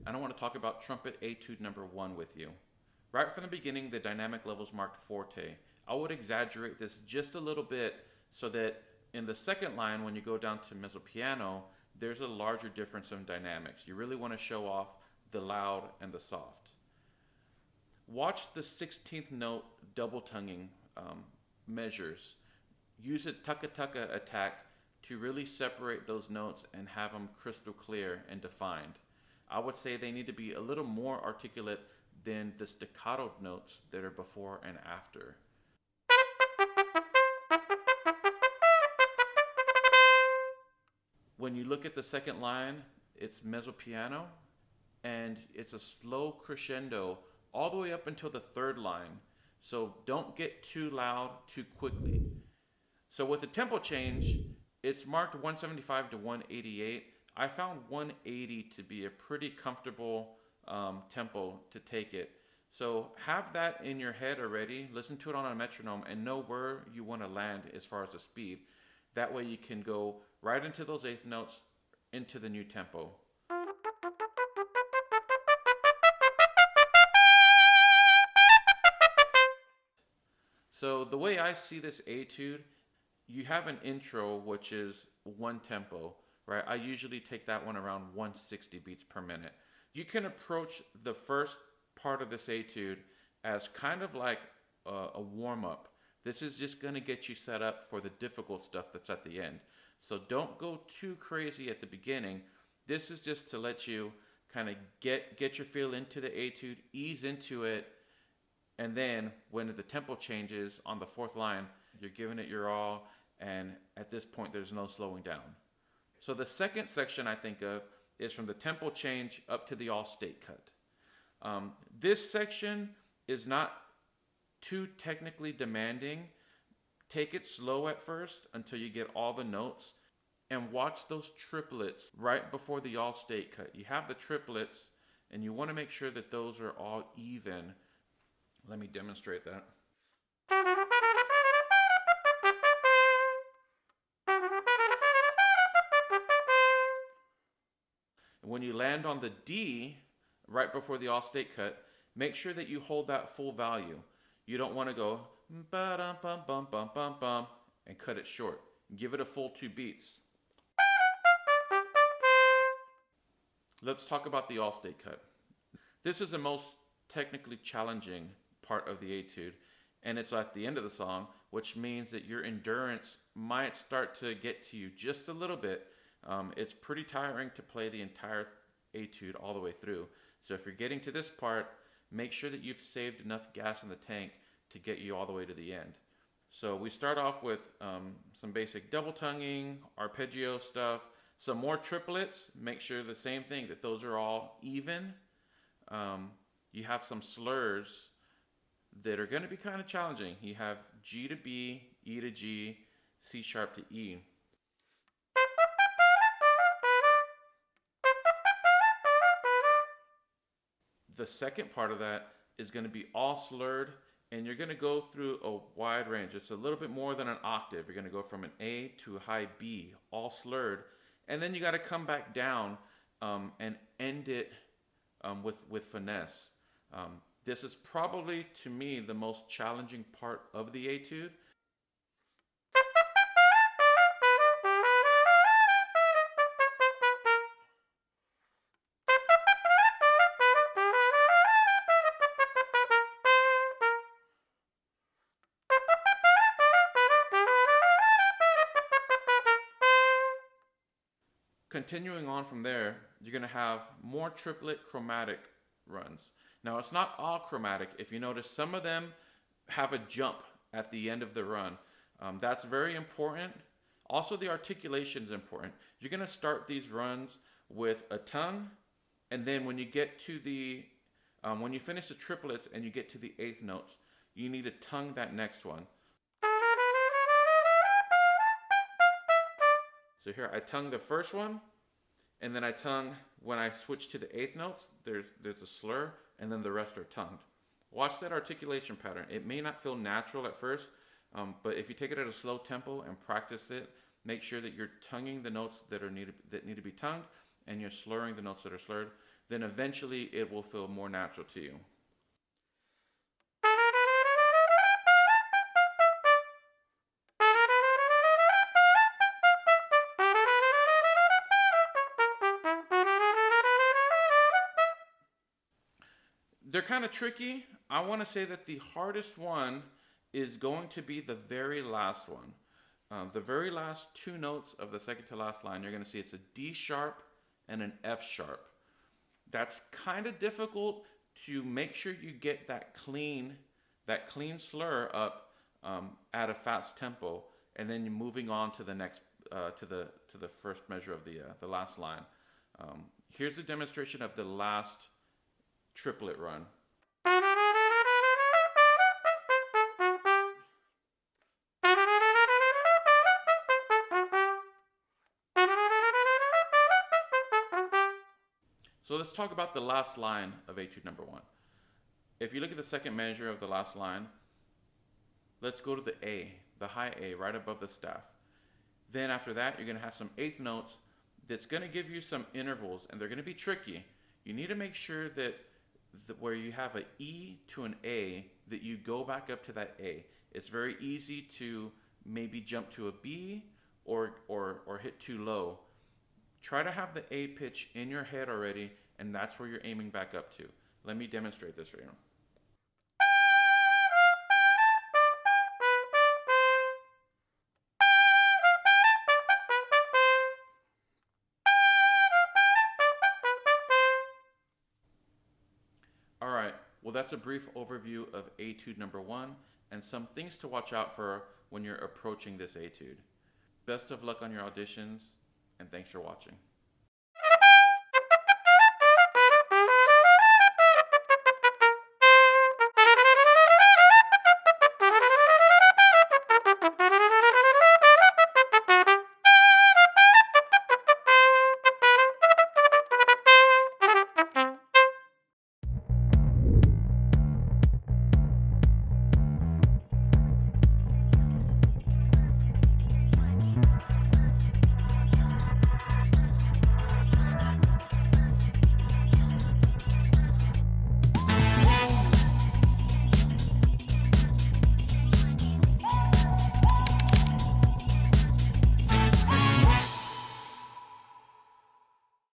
and I want to talk about Trumpet Etude number 1 with you. Right from the beginning, the dynamic levels marked forte. I would exaggerate this just a little bit so that in the second line, when you go down to mezzo piano, there's a larger difference in dynamics. You really want to show off the loud and the soft. Watch the 16th note double tonguing measures. Use a tucka-tucka attack to really separate those notes and have them crystal clear and defined. I would say they need to be a little more articulate than the staccato notes that are before and after. When you look at the second line, it's mezzo piano, and it's a slow crescendo all the way up until the third line. So don't get too loud too quickly. So with the tempo change, it's marked 175 to 188. I found 180 to be a pretty comfortable tempo to take it. So have that in your head already. Listen to it on a metronome and know where you want to land as far as the speed. That way you can go right into those eighth notes into the new tempo. So the way I see this etude, you have an intro which is one tempo, right? I usually take that one around 160 beats per minute. You can approach the first part of this etude as kind of like a warm-up. This is just going to get you set up for the difficult stuff that's at the end. So don't go too crazy at the beginning. This is just to let you kind of get your feel into the etude, ease into it, and then when the tempo changes on the fourth line, you're giving it your all, and at this point there's no slowing down. So the second section I think of is from the tempo change up to the all-state cut. This section is not too technically demanding. Take it slow at first until you get all the notes, and watch those triplets right before the all-state cut. You have the triplets, and you want to make sure that those are all even. Let me demonstrate that. When you land on the D right before the all-state cut, make sure that you hold that full value. You don't want to go ba-dum-bum-bum-bum-bum-bum and cut it short. Give it a full 2 beats. Let's talk about the all-state cut. This is the most technically challenging part of the etude, and it's at the end of the song, which means that your endurance might start to get to you just a little bit. It's pretty tiring to play the entire etude all the way through. So if you're getting to this part, make sure that you've saved enough gas in the tank to get you all the way to the end. So we start off with some basic double tonguing, arpeggio stuff, some more triplets. Make sure the same thing, that those are all even. You have some slurs that are going to be kind of challenging. You have G to B, E to G, C sharp to E. The second part of that is going to be all slurred, and you're going to go through a wide range. It's a little bit more than an octave. You're going to go from an A to a high B, all slurred, and then you got to come back down and end it with finesse. This is probably, to me, the most challenging part of the etude. Continuing on from there, you're going to have more triplet chromatic runs. Now, it's not all chromatic. If you notice, some of them have a jump at the end of the run. That's very important. Also, the articulation is important. You're going to start these runs with a tongue, and then when you get to the, when you finish the triplets and you get to the eighth notes, you need to tongue that next one. So here, I tongue the first one, and then I tongue, when I switch to the eighth notes, there's a slur, and then the rest are tongued. Watch that articulation pattern. It may not feel natural at first, but if you take it at a slow tempo and practice it, make sure that you're tonguing the notes that need to be tongued, and you're slurring the notes that are slurred, then eventually it will feel more natural to you. They're kind of tricky. I want to say that the hardest one is going to be the very last one. The very last two notes of the second to last line, you're going to see it's a D sharp and an F sharp. That's kind of difficult to make sure you get that clean slur up at a fast tempo, and then you're moving on to the next to the first measure of the last line. Here's a demonstration of the last triplet run. So let's talk about the last line of Etude number 1. If you look at the second measure of the last line, let's go to the A, the high A, right above the staff. Then after that, you're going to have some eighth notes that's going to give you some intervals, and they're going to be tricky. You need to make sure that where you have an E to an A, that you go back up to that A. It's very easy to maybe jump to a B or hit too low. Try to have the A pitch in your head already, and that's where you're aiming back up to. Let me demonstrate this for you. All right, well, that's a brief overview of Etude number 1 and some things to watch out for when you're approaching this etude. Best of luck on your auditions, and thanks for watching.